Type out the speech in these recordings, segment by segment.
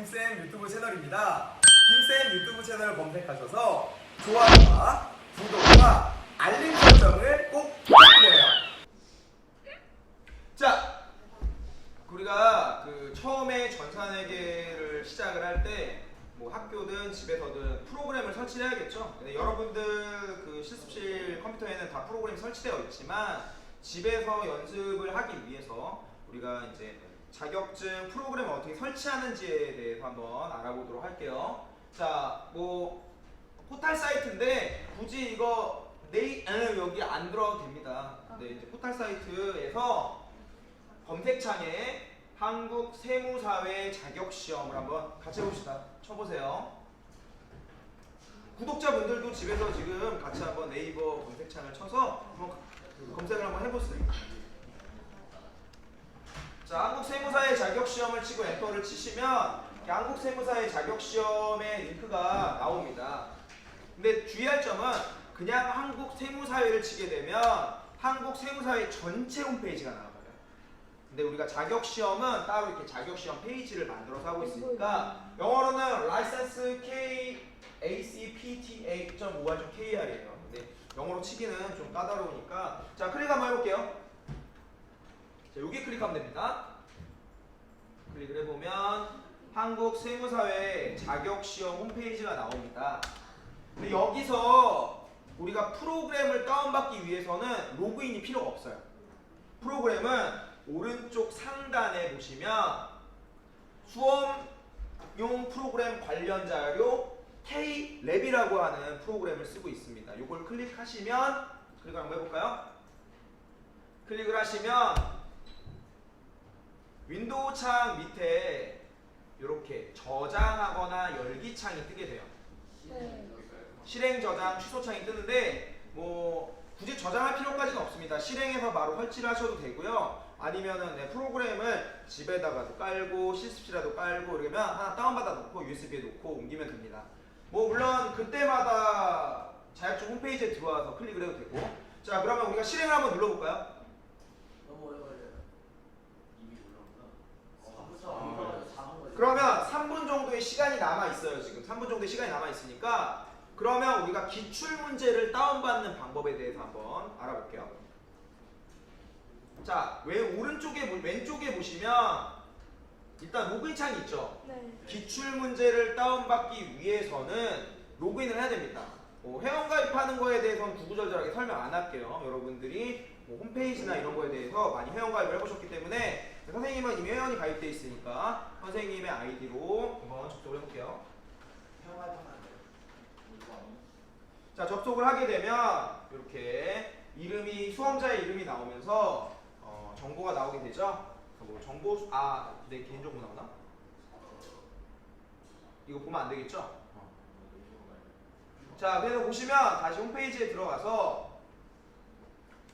김쌤 유튜브 채널입니다. 김쌤 유튜브 채널 검색하셔서 좋아요와 구독과 알림 설정을 꼭 부탁드려요. 자, 우리가 처음에 전산회계를 시작을 할 때 뭐 학교든 집에서든 프로그램을 설치를 해야겠죠. 근데 여러분들 실습실 컴퓨터에는 다 프로그램이 설치되어 있지만 집에서 연습을 하기 위해서 우리가 이제 자격증 프로그램을 어떻게 설치하는지에 대해서 한번 알아보도록 할게요. 자, 뭐 포털 사이트인데 굳이 이거 여기 안 들어도 됩니다. 네, 이제 포털 사이트에서 검색창에 한국세무사회 자격시험을 한번 같이 해봅시다. 쳐보세요. 구독자분들도 집에서 지금 같이 한번 네이버 검색창을 쳐서 한번 검색을 한번 해보세요. 자, 한국세무사회 자격시험을 치고 엔터를 치시면 한국세무사회 자격시험의 링크가 나옵니다. 근데 주의할 점은 그냥 한국세무사회를 치게 되면 한국세무사회 전체 홈페이지가 나와요. 근데 우리가 자격시험은 따로 이렇게 자격시험 페이지를 만들어서 하고 있으니까 영어로는 license KACPTA.or.kr이에요. 근데 영어로 치기는 좀 까다로우니까 자, 클릭 한번 해볼게요. 자, 여기 클릭하면 됩니다. 클릭을 해보면 한국세무사회 자격시험 홈페이지가 나옵니다. 근데 여기서 우리가 프로그램을 다운받기 위해서는 로그인이 필요가 없어요. 프로그램은 오른쪽 상단에 보시면 수험용 프로그램 관련 자료 K-랩이라고 하는 프로그램을 쓰고 있습니다. 이걸 클릭하시면 클릭을 한번 해볼까요? 클릭을 하시면 윈도우 창 밑에 이렇게 저장하거나 열기 창이 뜨게 돼요. 실행 저장 취소 창이 뜨는데 뭐 굳이 저장할 필요까지는 없습니다. 실행해서 바로 설치를 하셔도 되고요. 아니면은 프로그램을 집에다가도 깔고 실습실에도 깔고 그러면 하나 다운받아 놓고 USB에 놓고 옮기면 됩니다. 뭐 물론 그때마다 자격증 홈페이지에 들어와서 클릭을 해도 되고. 자, 그러면 우리가 실행을 한번 눌러볼까요? 너무 오래 걸려요. 이미 올라온다. 그러면 3분 정도의 시간이 남아 있어요. 지금 3분 정도의 시간이 남아 있으니까 그러면 우리가 기출문제를 다운받는 방법에 대해서 한번 알아볼게요. 자, 왼쪽에 보시면 일단 로그인 창이 있죠. 네. 기출문제를 다운받기 위해서는 로그인을 해야 됩니다. 회원가입하는 거에 대해서는 구구절절하게 설명 안 할게요. 여러분들이 홈페이지나 이런 거에 대해서 많이 회원가입을 해보셨기 때문에 선생님은 이미 회원이 가입되어 있으니까 선생님의 아이디로 한번 접속을 해볼게요. 회원가입하면 안 돼요. 자, 접속을 하게 되면 이렇게 수험자의 이름이 나오면서 정보가 나오게 되죠. 뭐 정보 내 개인정보 나오나? 이거 보면 안 되겠죠? 자, 그래서 보시면 다시 홈페이지에 들어가서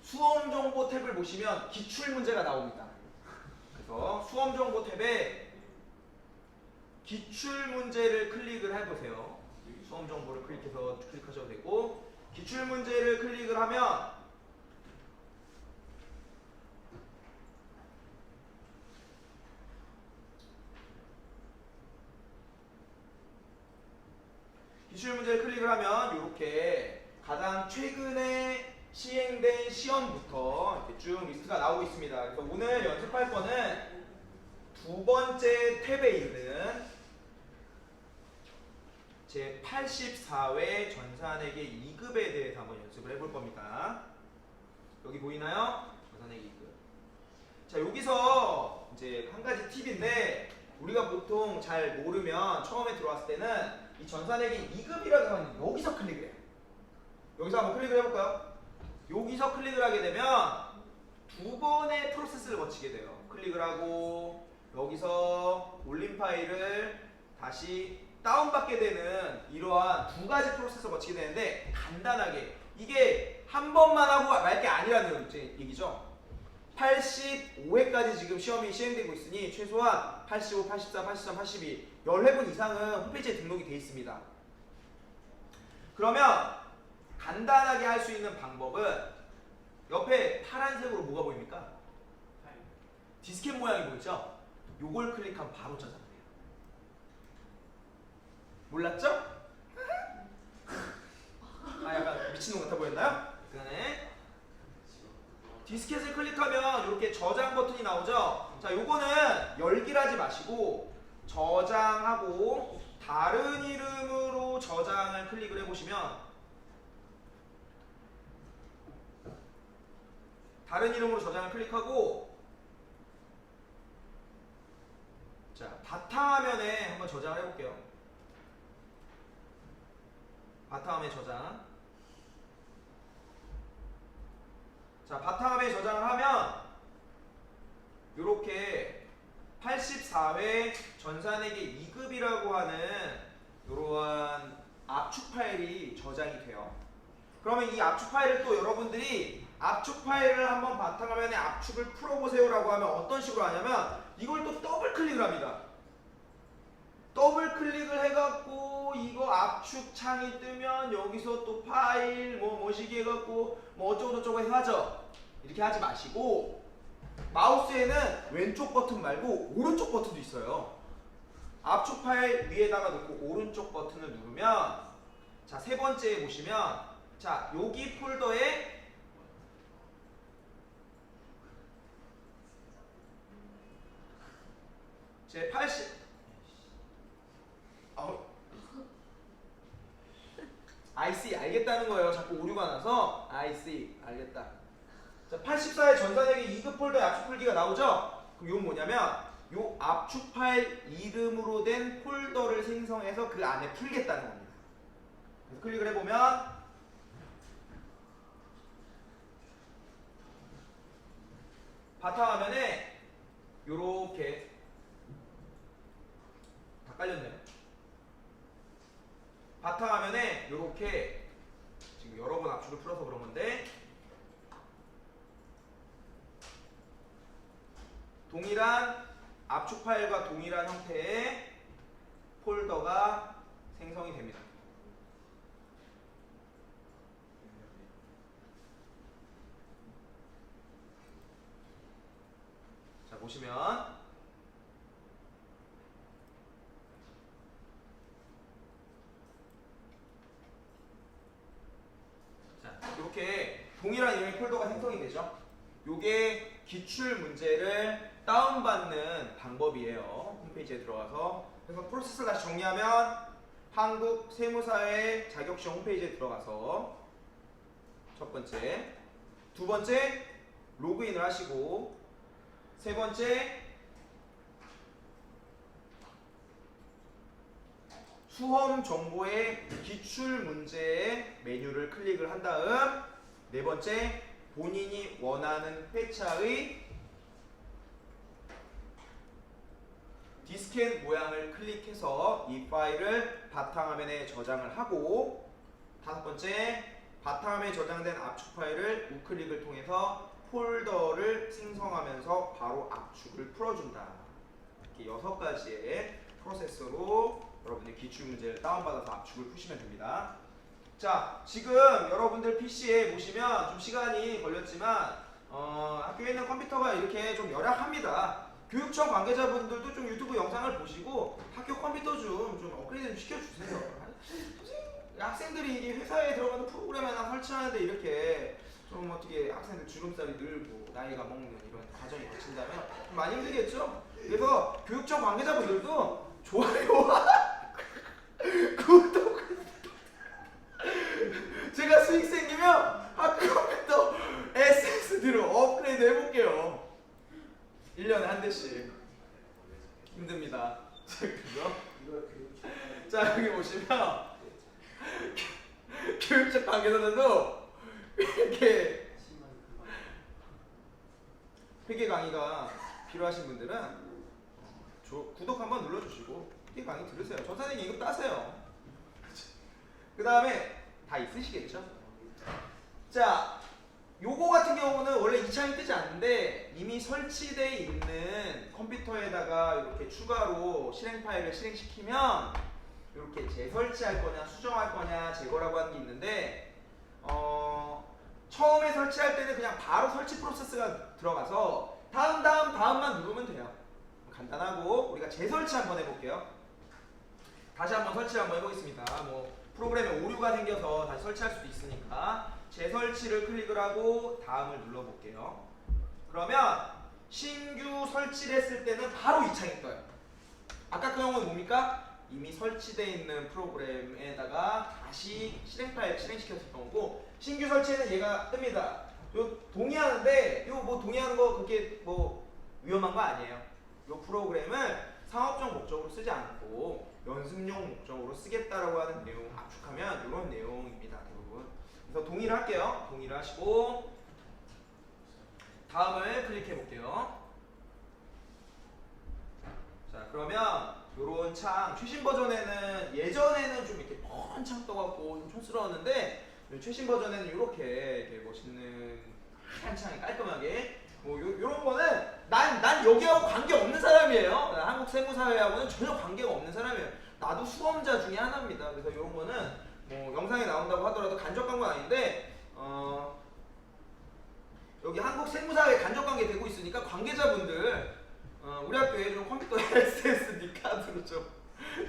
수험정보 탭을 보시면 기출문제가 나옵니다. 그래서 수험정보 탭에 기출문제를 클릭을 해보세요. 수험정보를 클릭하셔도 되고 기출문제를 클릭을 하면 기출문제를 클릭을 하면 이렇게 가장 최근에 시행된 시험부터 이렇게 쭉 리스트가 나오고 있습니다. 그래서 오늘 연습할 거는 두 번째 탭에 있는 제 84회 전산회계 2급에 대해서 한번 연습을 해볼 겁니다. 여기 보이나요? 전산회계 2급. 자, 여기서 이제 한 가지 팁인데 우리가 보통 잘 모르면 처음에 들어왔을 때는 이 전산회계 2급이라고 하면 여기서 클릭을 해요. 여기서 한번 클릭을 해볼까요? 여기서 클릭을 하게 되면 두 번의 프로세스를 거치게 돼요. 클릭을 하고 여기서 올린 파일을 다시 다운받게 되는 이러한 두 가지 프로세스를 거치게 되는데 간단하게 이게 한 번만 하고 말 게 아니라는 얘기죠. 85회까지 지금 시험이 시행되고 있으니 최소한 85, 84, 83, 82 10회분 이상은 홈페이지에 등록이 되어 있습니다. 그러면 간단하게 할 수 있는 방법은 옆에 파란색으로 뭐가 보입니까? 디스켓 모양이 보이죠? 요걸 클릭하면 바로 저장돼요. 몰랐죠? 아 약간 미친놈 같아 보였나요? 그다음에 디스켓을 클릭하면 이렇게 저장 버튼이 나오죠? 자, 요거는 열기라지 마시고 저장하고 다른 이름으로 저장을 클릭을 해보시면 다른 이름으로 저장을 클릭하고 자, 바탕화면에 한번 저장을 해볼게요. 바탕화면 저장. 자, 바탕화면에 저장을 하면 요렇게 84회 전산회계 2급이라고 하는 이러한 압축 파일이 저장이 돼요. 그러면 이 압축 파일을 또 여러분들이 압축 파일을 한번 바탕화면에 압축을 풀어보세요라고 하면 어떤 식으로 하냐면 이걸 또 더블 클릭을 합니다. 더블 클릭을 해갖고 이거 압축 창이 뜨면 여기서 또 파일 뭐시기 해갖고 뭐 어쩌고저쩌고 해서 하죠. 이렇게 하지 마시고 마우스에는 왼쪽 버튼 말고 오른쪽 버튼도 있어요. 압축 파일 위에다가 놓고 오른쪽 버튼을 누르면 자, 세 번째에 보시면 자, 여기 폴더에 제 80 I see 알겠다는 거예요. 자꾸 오류가 나서 I see 알겠다. 자, 84의 전산회계 2급 폴더에 압축 풀기가 나오죠? 그럼 이건 뭐냐면 요 압축 파일 이름으로 된 폴더를 생성해서 그 안에 풀겠다는 겁니다. 그래서 클릭을 해보면 바탕화면에 요렇게 다 깔렸네요. 바탕화면에 요렇게 지금 여러 번 압축을 풀어서 그런 건데 동일한 압축 파일과 동일한 형태의 폴더가 생성이 됩니다. 자, 보시면 자, 이렇게 동일한 이름의 폴더가 생성이 되죠. 요게 기출 문제를 다운받는 방법이에요. 홈페이지에 들어가서 그래서 프로세스를 다시 정리하면 한국 세무사회 자격시험 홈페이지에 들어가서 첫 번째, 두 번째 로그인을 하시고 세 번째 수험 정보의 기출 문제의 메뉴를 클릭을 한 다음 네 번째 본인이 원하는 회차의 디스켓 모양을 클릭해서 이 파일을 바탕화면에 저장을 하고 다섯 번째 바탕화면에 저장된 압축 파일을 우클릭을 통해서 폴더를 생성하면서 바로 압축을 풀어준다. 이렇게 6가지의 프로세스로 여러분들 기출문제를 다운받아서 압축을 푸시면 됩니다. 자, 지금 여러분들 PC에 보시면 좀 시간이 걸렸지만 학교에 있는 컴퓨터가 이렇게 좀 열악합니다. 교육청 관계자분들도 좀 유튜브 영상을 보시고 학교 컴퓨터 좀 업그레이드 좀 시켜주세요. 학생들이 이게 회사에 들어가는 프로그램 하나 설치하는데 이렇게 좀 어떻게 학생들 주름살이 늘고 나이가 먹는 이런 과정이 거친다면 좀 많이 힘들겠죠? 그래서 교육청 관계자분들도 좋아요와 구독 제가 수익 생기면 학교 컴퓨터 SSD로 업그레이드 해볼게요. 1년에 한 대씩. 힘듭니다. 자, 여기 보시면 교육적 관계자들도 이렇게 회계 강의가 필요하신 분들은 구독 한번 눌러주시고 회계 강의 들으세요. 전산회계 2급 따세요. 그 다음에 다 있으시겠죠? 자, 요거 같은 경우는 원래 이 창이 뜨지 않는데 이미 설치되어 있는 컴퓨터에다가 이렇게 추가로 실행 파일을 실행시키면 이렇게 재설치할 거냐 수정할 거냐 제거라고 하는 게 있는데 처음에 설치할 때는 그냥 바로 설치 프로세스가 들어가서 다음만 누르면 돼요. 간단하고 우리가 재설치 한번 해볼게요. 다시 한번 설치를 한번 해보겠습니다. 뭐 프로그램에 오류가 생겨서 다시 설치할 수도 있으니까 재설치를 클릭을 하고 다음을 눌러볼게요. 그러면 신규 설치를 했을 때는 바로 이 창이 떠요. 아까 그 경우는 뭡니까? 이미 설치되어 있는 프로그램에다가 다시 실행 파일 실행시켰을 거고, 신규 설치에는 얘가 뜹니다. 요 동의하는데 요 뭐 동의하는 거 그렇게 뭐 위험한 거 아니에요. 요 프로그램을 상업적 목적으로 쓰지 않고 연습용 목적으로 쓰겠다라고 하는 내용 압축하면 이런 내용입니다. 대부분. 그래서 동의를 할게요. 동의를 하시고 다음을 클릭해 볼게요. 자, 그러면 요런 창 최신 버전에는 예전에는 좀 이렇게 뻔 창 떠갖고 좀 촌스러웠는데 최신 버전에는 이렇게 멋있는 한 창이 깔끔하게 뭐 요런 거는 난 여기하고 관계 없는 사람이에요. 한국 세무사회하고는 전혀 관계가 없는 사람이에요. 나도 수험자 중에 하나입니다. 그래서 이런 거는 뭐 영상에 나온다고 하더라도 간접 광고 아닌데 여기 한국 세무사회 간접 관계 되고 있으니까 관계자분들 우리 학교에 좀 컴퓨터 SSD 카드로 좀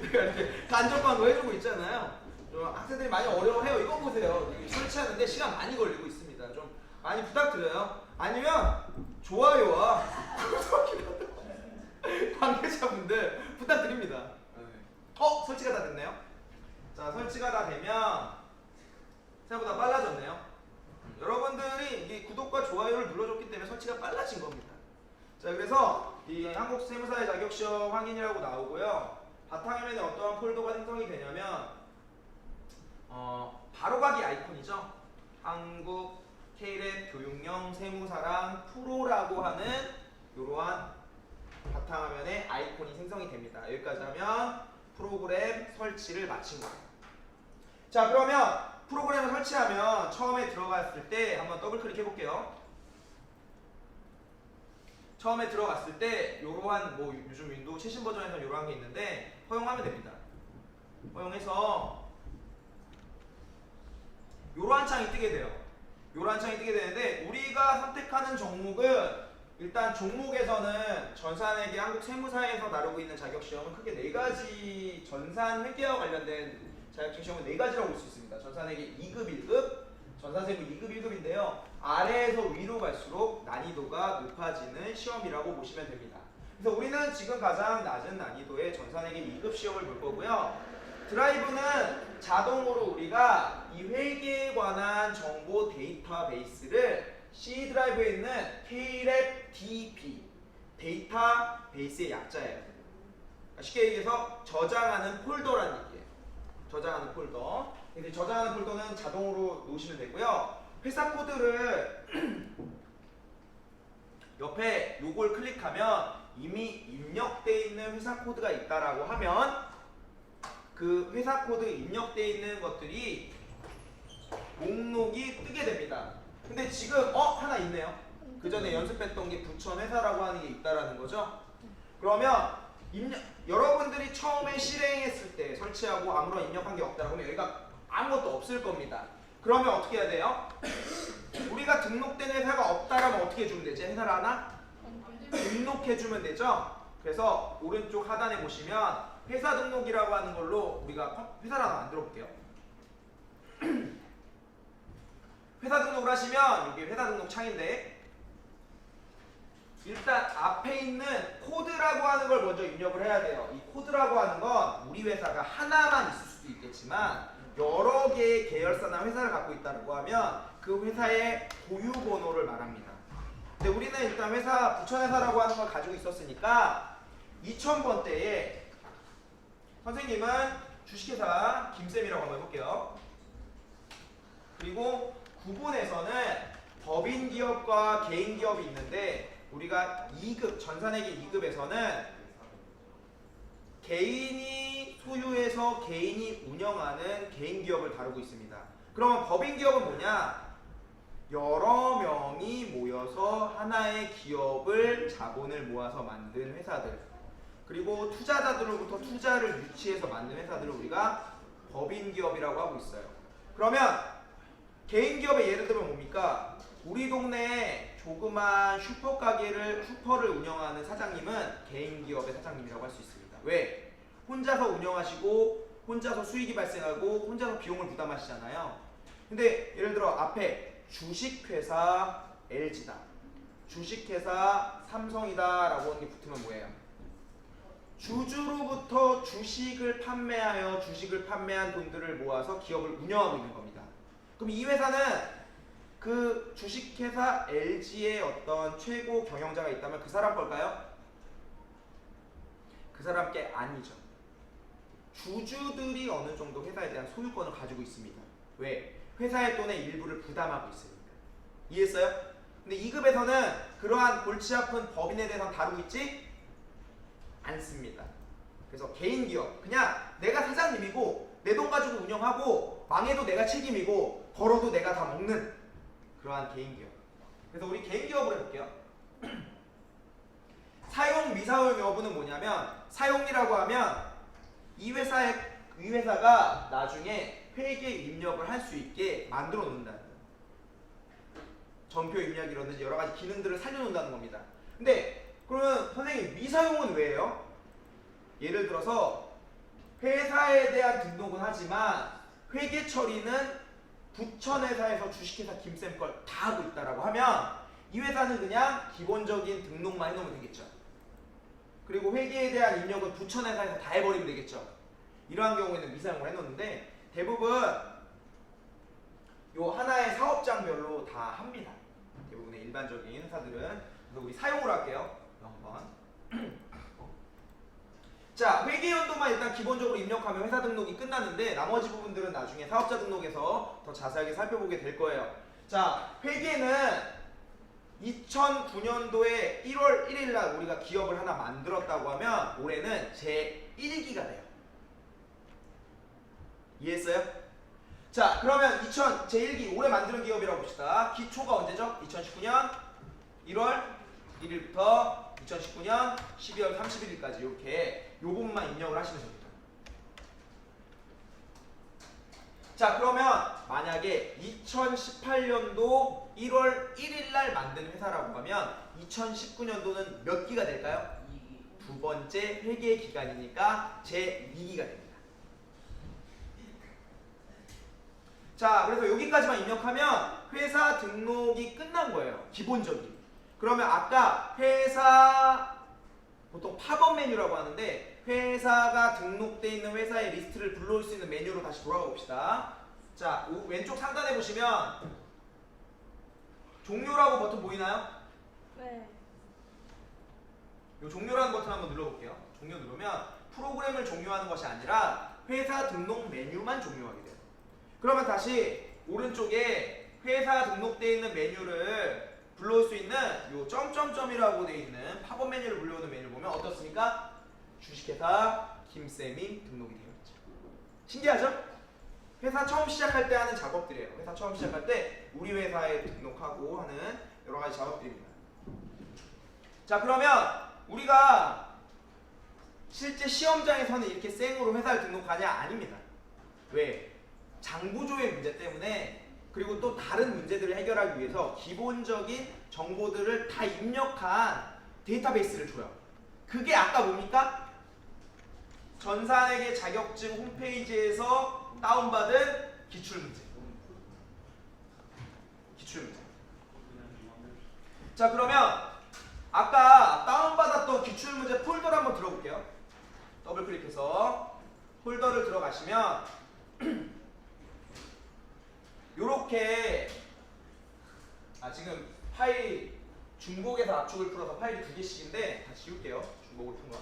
내가 이렇게 간접 광고 해주고 있잖아요. 좀 학생들이 많이 어려워해요. 이거 보세요. 이거 설치하는데 시간 많이 걸리고 있습니다. 좀 많이 부탁드려요. 아니면 좋아요와 구독이라도 관계자분들 부탁드립니다. 설치가 다 됐네요. 자, 설치가 다 되면 생각보다 빨라졌네요. 여러분들이 이 구독과 좋아요를 눌러줬기 때문에 설치가 빨라진 겁니다. 자, 그래서 이 한국 세무사회 자격시험 확인이라고 나오고요. 바탕화면에 어떠한 폴더가 생성이 되냐면 바로가기 아이콘이죠. 한국 K랩 교육용 세무사랑 프로라고 하는 이러한 바탕화면에 아이콘이 생성이 됩니다. 여기까지 하면 프로그램 설치를 마친 거예요. 자, 그러면 프로그램을 설치하면 처음에 들어갔을 때 한번 더블 클릭해 볼게요. 처음에 들어갔을 때 이러한 뭐 요즘 윈도우 최신 버전에서 이러한 게 있는데 허용하면 됩니다. 허용해서 이러한 창이 뜨게 돼요. 이러한 창이 뜨게 되는데 우리가 선택하는 종목은 일단 종목에서는 전산회계 한국 세무사에서 다루고 있는 자격시험은 크게 4가지 전산 회계와 관련된 자격증 시험은 4가지라고 볼 수 있습니다. 전산회계 2급, 1급, 전산세무 2급, 1급인데요. 아래에서 위로 갈수록 난이도가 높아지는 시험이라고 보시면 됩니다. 그래서 우리는 지금 가장 낮은 난이도의 전산회계 2급 시험을 볼 거고요. 드라이브는 자동으로 우리가 이 회계에 관한 정보 데이터베이스를 C 드라이브에 있는 K랩 DB 데이터베이스의 약자예요. 쉽게 얘기해서 저장하는 폴더라는 얘기예요. 저장하는 폴더. 근데 저장하는 폴더는 자동으로 놓으시면 되고요. 회사 코드를 옆에 요걸 클릭하면 이미 입력되어 있는 회사 코드가 있다라고 하면 그 회사 코드 입력되어 있는 것들이 목록이 뜨게 됩니다. 근데 지금 하나 있네요. 그 전에 연습했던 게 부천 회사라고 하는 게 있다라는 거죠. 그러면 여러분들이 처음에 실행했을 때 설치하고 아무런 입력한 게 없다고 하면 여기가 아무것도 없을 겁니다. 그러면 어떻게 해야 돼요? 우리가 등록된 회사가 없다라면 어떻게 해주면 되지? 회사를 하나? 등록해주면 되죠? 그래서 오른쪽 하단에 보시면 회사 등록이라고 하는 걸로 우리가 회사를 하나 만들어 볼게요. 회사 등록을 하시면 여기 회사 등록 창인데 일단 앞에 있는 코드라고 하는 걸 먼저 입력을 해야 돼요. 이 코드라고 하는 건 우리 회사가 하나만 있을 수도 있겠지만 여러 개의 계열사나 회사를 갖고 있다고 하면 그 회사의 고유 번호를 말합니다. 근데 우리는 일단 회사 부천회사라고 하는 걸 가지고 있었으니까 2000번대에 선생님은 주식회사 김쌤이라고 한번 해볼게요. 그리고 구분에서는 법인기업과 개인기업이 있는데 우리가 2급, 전산회계 2급에서는 개인이 소유해서 개인이 운영하는 개인기업을 다루고 있습니다. 그러면 법인기업은 뭐냐? 여러 명이 모여서 하나의 기업을 자본을 모아서 만든 회사들, 그리고 투자자들로부터 투자를 유치해서 만든 회사들을 우리가 법인기업이라고 하고 있어요. 그러면 개인기업의 예를 들면 뭡니까? 우리 동네에 조그만 슈퍼를 운영하는 사장님은 개인기업의 사장님이라고 할 수 있습니다. 왜? 혼자서 운영하시고 혼자서 수익이 발생하고 혼자서 비용을 부담하시잖아요. 근데 예를 들어 앞에 주식회사 LG다, 주식회사 삼성이다 라고 하는 게 붙으면 뭐예요? 주주로부터 주식을 판매하여 주식을 판매한 돈들을 모아서 기업을 운영하고 있는 겁니다. 그럼 이 회사는 그 주식회사 LG의 어떤 최고 경영자가 있다면 그 사람 걸까요? 그 사람 게 아니죠. 주주들이 어느 정도 회사에 대한 소유권을 가지고 있습니다. 왜? 회사의 돈의 일부를 부담하고 있으니까. 이해했어요? 근데 2급에서는 그러한 골치 아픈 법인에 대해서 다루고 있지 않습니다. 그래서 개인 기업, 그냥 내가 사장님이고 내 돈 가지고 운영하고 망해도 내가 책임이고 벌어도 내가 다 먹는 그러한 개인 기업. 그래서 우리 개인 기업을 해볼게요. 사용 미사용 여부는 뭐냐면, 사용이라고 하면 이 회사가 나중에 회계 입력을 할 수 있게 만들어 놓는다는 거예요. 전표 입력이라든지 여러 가지 기능들을 살려놓는다는 겁니다. 근데 그러면 선생님 미사용은 왜예요? 예를 들어서 회사에 대한 등록은 하지만 회계 처리는 부천회사에서 주식회사 김쌤 걸 다 하고 있다라고 하면 이 회사는 그냥 기본적인 등록만 해놓으면 되겠죠. 그리고 회계에 대한 입력은 부천회사에서 다 해버리면 되겠죠. 이러한 경우에는 미사용을 해놓는데 대부분 요 하나의 사업장별로 다 합니다. 대부분의 일반적인 회사들은. 그래서 우리 사용으로 할게요. 한번. 자, 회계연도만 일단 기본적으로 입력하면 회사 등록이 끝나는데 나머지 부분들은 나중에 사업자 등록에서 더 자세하게 살펴보게 될 거예요. 자, 회계는 2009년도에 1월 1일 날 우리가 기업을 하나 만들었다고 하면 올해는 제1기가 돼요. 이해했어요? 자, 그러면 제1기 올해 만드는 기업이라고 봅시다. 기초가 언제죠? 2019년 1월 1일부터 2019년 12월 31일까지 이렇게 요 부분만 입력을 하시면 됩니다. 자, 그러면 만약에 2018년도 1월 1일 날 만든 회사라고 하면 2019년도는 몇 기가 될까요? 2기. 두 번째 회계 기간이니까 제2기가 됩니다. 자, 그래서 여기까지만 입력하면 회사 등록이 끝난 거예요. 기본적인. 그러면 아까 회사 보통 팝업 메뉴라고 하는데 회사가 등록되어 있는 회사의 리스트를 불러올 수 있는 메뉴로 다시 돌아가 봅시다. 자, 왼쪽 상단에 보시면 종료라고 버튼 보이나요? 네. 이 종료라는 버튼 한번 눌러볼게요. 종료 누르면 프로그램을 종료하는 것이 아니라 회사 등록 메뉴만 종료하게 돼요. 그러면 다시 오른쪽에 회사 등록되어 있는 메뉴를 불러올 수 있는 요 점점점이라고 되어 있는 팝업 메뉴를 불러오는 메뉴를 보면 어떻습니까? 주식회사 김쌤이 등록이 되어 있죠. 신기하죠? 회사 처음 시작할 때 하는 작업들이에요. 회사 처음 시작할 때 우리 회사에 등록하고 하는 여러 가지 작업들입니다. 자, 그러면 우리가 실제 시험장에서는 이렇게 생으로 회사를 등록하냐? 아닙니다. 왜? 장부조의 문제 때문에, 그리고 또 다른 문제들을 해결하기 위해서 기본적인 정보들을 다 입력한 데이터베이스를 줘요. 그게 아까 뭡니까? 전산회계 자격증 홈페이지에서 다운받은 기출문제. 기출문제. 자, 그러면 아까 다운받았던 기출문제 폴더를 한번 들어볼게요. 더블 클릭해서 폴더를 들어가시면 요렇게 지금 파일이 중복에서 압축을 풀어서 파일이 2개씩인데 다 지울게요. 중복을 푼 거.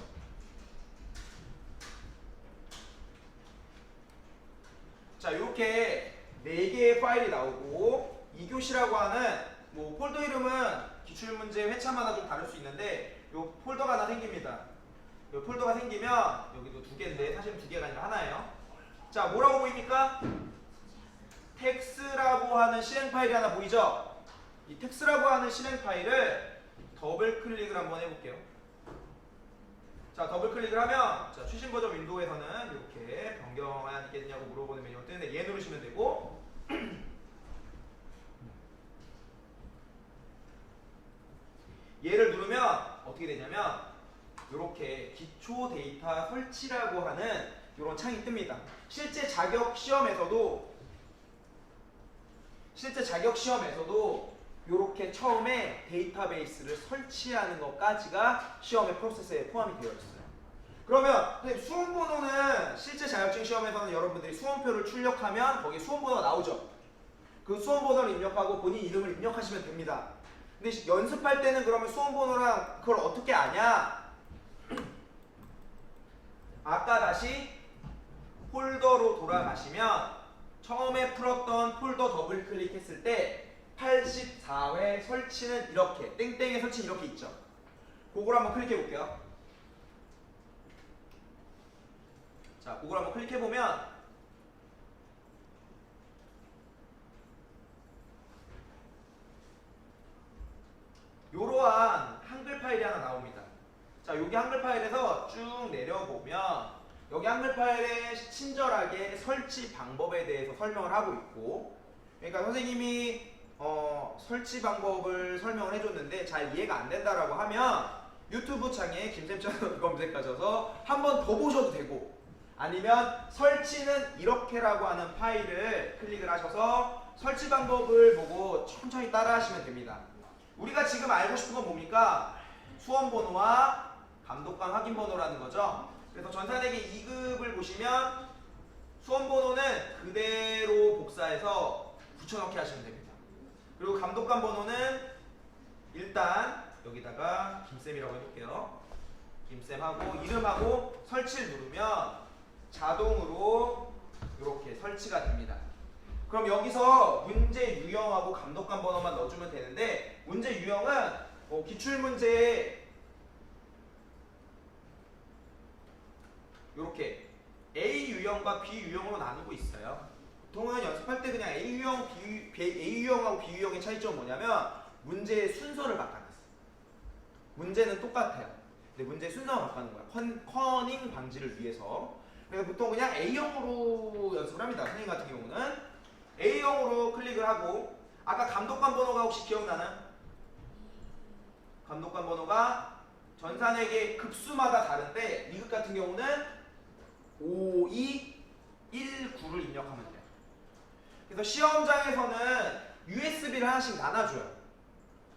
자, 요렇게 4개의 파일이 나오고 2교시라고 하는 뭐 폴더 이름은 기출문제 회차마다 좀 다를 수 있는데 요 폴더가 하나 생깁니다. 요 폴더가 생기면 여기도 2개인데 사실은 2개가 아니라 하나예요. 자, 뭐라고 보입니까? 텍스라고 하는 실행 파일이 하나 보이죠? 이 텍스라고 하는 실행 파일을 더블 클릭을 한번 해볼게요. 자, 더블 클릭을 하면 자, 최신 버전 윈도우에서는 이렇게 변경하겠냐고 물어보는 메뉴가 뜨는데 얘 누르시면 되고 얘를 누르면 어떻게 되냐면 이렇게 기초 데이터 설치라고 하는 이런 창이 뜹니다. 실제 자격 시험에서도 이렇게 처음에 데이터베이스를 설치하는 것까지가 시험의 프로세스에 포함이 되어 있어요. 그러면 선생님, 수험번호는 실제 자격증 시험에서는 여러분들이 수험표를 출력하면 거기에 수험번호가 나오죠. 그 수험번호를 입력하고 본인 이름을 입력하시면 됩니다. 근데 연습할 때는 그러면 수험번호랑 그걸 어떻게 아냐? 아까 다시 폴더로 돌아가시면 처음에 풀었던 폴더 더블 클릭했을 때 84회 설치는 이렇게 땡땡의 설치는 이렇게 있죠. 그걸 한번 클릭해 볼게요. 자, 그걸 한번 클릭해 보면 이러한 한글 파일이 하나 나옵니다. 자, 여기 한글 파일에서 쭉 내려보면 여기 한글 파일에 친절하게 설치 방법에 대해서 설명을 하고 있고, 그러니까 선생님이 설치 방법을 설명을 해줬는데 잘 이해가 안 된다라고 하면 유튜브 창에 김쌤 채널 검색하셔서 한 번 더 보셔도 되고, 아니면 설치는 이렇게라고 하는 파일을 클릭을 하셔서 설치 방법을 보고 천천히 따라 하시면 됩니다. 우리가 지금 알고 싶은 건 뭡니까? 수험번호와 감독관 확인번호라는 거죠. 그래서 전산회계 2급을 보시면 수험번호는 그대로 복사해서 붙여넣기 하시면 됩니다. 그리고 감독관 번호는 일단 여기다가 김쌤이라고 해볼게요. 김쌤하고 이름하고 설치를 누르면 자동으로 이렇게 설치가 됩니다. 그럼 여기서 문제 유형하고 감독관 번호만 넣어주면 되는데, 문제 유형은 기출문제에 이렇게 A 유형과 B 유형으로 나누고 있어요. 보통은 연습할 때 그냥 A 유형하고 B 유형의 차이점은 뭐냐면 문제의 순서를 바꿔놨어요. 문제는 똑같아요. 근데 문제의 순서만 바꾸는 거야. 커닝 방지를 위해서. 그래서 보통 그냥 A형으로 연습을 합니다. 선생님 같은 경우는 A형으로 클릭을 하고, 아까 감독관 번호가 혹시 기억나나요? 감독관 번호가 전산회계 급수마다 다른데 2급 같은 경우는 5219를 입력하면 돼요. 그래서 시험장에서는 USB를 하나씩 나눠줘요.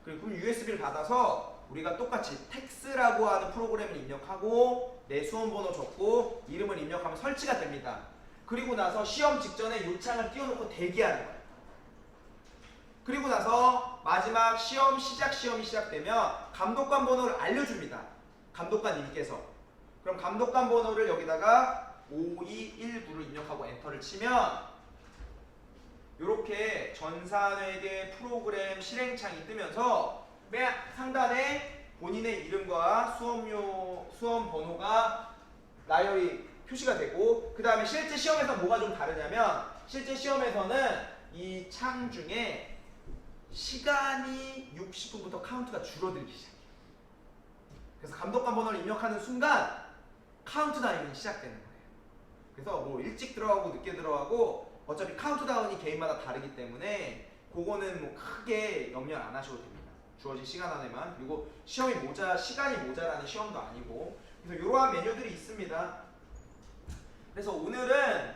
그럼 USB를 받아서 우리가 똑같이 텍스라고 하는 프로그램을 입력하고 내 수험번호 적고 이름을 입력하면 설치가 됩니다. 그리고 나서 시험 직전에 요창을 띄워놓고 대기하는 거예요. 그리고 나서 마지막 시험이 시작되면 감독관 번호를 알려줍니다. 감독관님께서. 그럼 감독관 번호를 여기다가 5219를 입력하고 엔터를 치면 이렇게 전산회계 프로그램 실행창이 뜨면서 맨 상단에 본인의 이름과 수험 번호가 나열이 표시가 되고, 그 다음에 실제 시험에서 뭐가 좀 다르냐면 실제 시험에서는 이 창 중에 시간이 60분부터 카운트가 줄어들기 시작해요. 그래서 감독관 번호를 입력하는 순간 카운트다운이 시작되는 거예요. 그래서 뭐 일찍 들어가고 늦게 들어가고 어차피 카운트다운이 개인마다 다르기 때문에 그거는 뭐 크게 염려 안 하셔도 됩니다. 주어진 시간 안에만. 그리고 시간이 모자라는 시험도 아니고. 그래서 이러한 메뉴들이 있습니다. 그래서 오늘은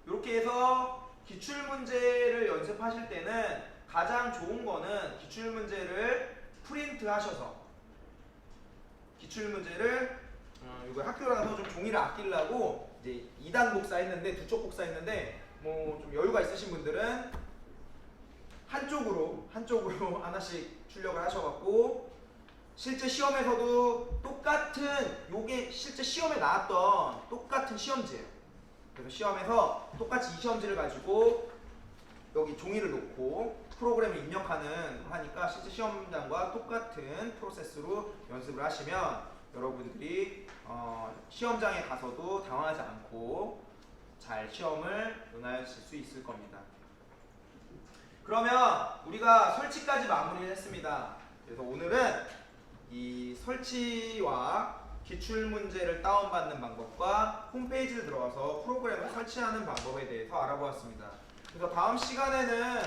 이렇게 해서 기출문제를 연습하실 때는 가장 좋은 거는 기출문제를 프린트 하셔서 기출문제를 이거 학교 가서 좀 종이를 아끼려고 이제 2단 복사했는데, 두 쪽 복사했는데 뭐 좀 여유가 있으신 분들은 한쪽으로 하나씩 출력을 하셔갖고 실제 시험에서도 똑같은, 요게 실제 시험에 나왔던 똑같은 시험지예요. 그래서 시험에서 똑같이 이 시험지를 가지고 여기 종이를 놓고 프로그램을 입력하는 하니까 실제 시험장과 똑같은 프로세스로 연습을 하시면 여러분들이 시험장에 가서도 당황하지 않고 잘 시험을 응하실 수 있을 겁니다. 그러면 우리가 설치까지 마무리를 했습니다. 그래서 오늘은 이 설치와 기출문제를 다운받는 방법과 홈페이지를 들어가서 프로그램을 설치하는 방법에 대해서 알아보았습니다. 그래서 다음 시간에는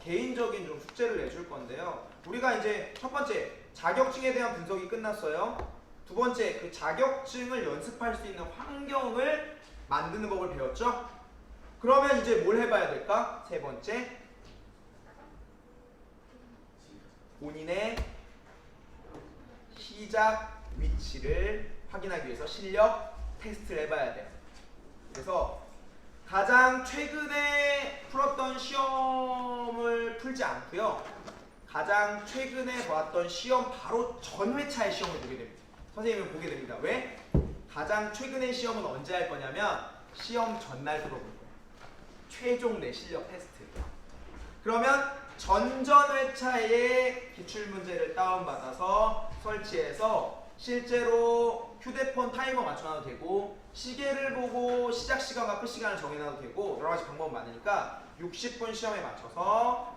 개인적인 좀 숙제를 내줄 건데요. 우리가 이제 첫 번째 자격증에 대한 분석이 끝났어요. 두 번째, 그 자격증을 연습할 수 있는 환경을 만드는 법을 배웠죠? 그러면 이제 뭘 해봐야 될까? 세 번째, 본인의 시작 위치를 확인하기 위해서 실력 테스트를 해봐야 돼요. 그래서 가장 최근에 풀었던 시험을 풀지 않고요. 가장 최근에 봤던 시험 바로 전 회차의 시험을 보게 됩니다. 선생님은 보게 됩니다. 왜? 가장 최근의 시험은 언제 할 거냐면 시험 전날 풀어볼 거예요. 최종 내 실력 테스트. 그러면 전전 회차의 기출문제를 다운받아서 설치해서 실제로 휴대폰 타이머 맞춰놔도 되고 시계를 보고 시작 시간과 끝 시간을 정해놔도 되고 여러 가지 방법은 많으니까 60분 시험에 맞춰서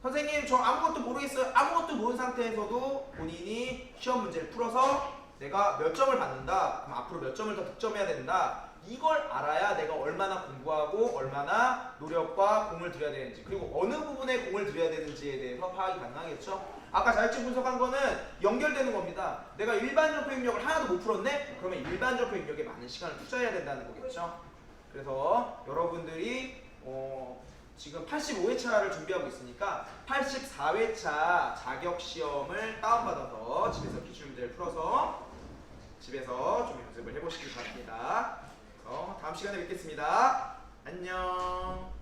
선생님 저 아무것도 모르겠어요. 아무것도 모르는 상태에서도 본인이 시험 문제를 풀어서 내가 몇 점을 받는다. 그럼 앞으로 몇 점을 더 득점해야 된다. 이걸 알아야 내가 얼마나 공부하고 얼마나 노력과 공을 들여야 되는지 그리고 어느 부분에 공을 들여야 되는지에 대해서 파악이 가능하겠죠. 아까 자격증 분석한 거는 연결되는 겁니다. 내가 일반 점프 입력을 하나도 못 풀었네? 그러면 일반 점프 입력에 많은 시간을 투자해야 된다는 거겠죠. 그래서 여러분들이 지금 85회차를 준비하고 있으니까 84회차 자격시험을 다운받아서 집에서 기출문제를 풀어서 집에서 좀 연습을 해보시기 바랍니다. 다음 시간에 뵙겠습니다. 안녕.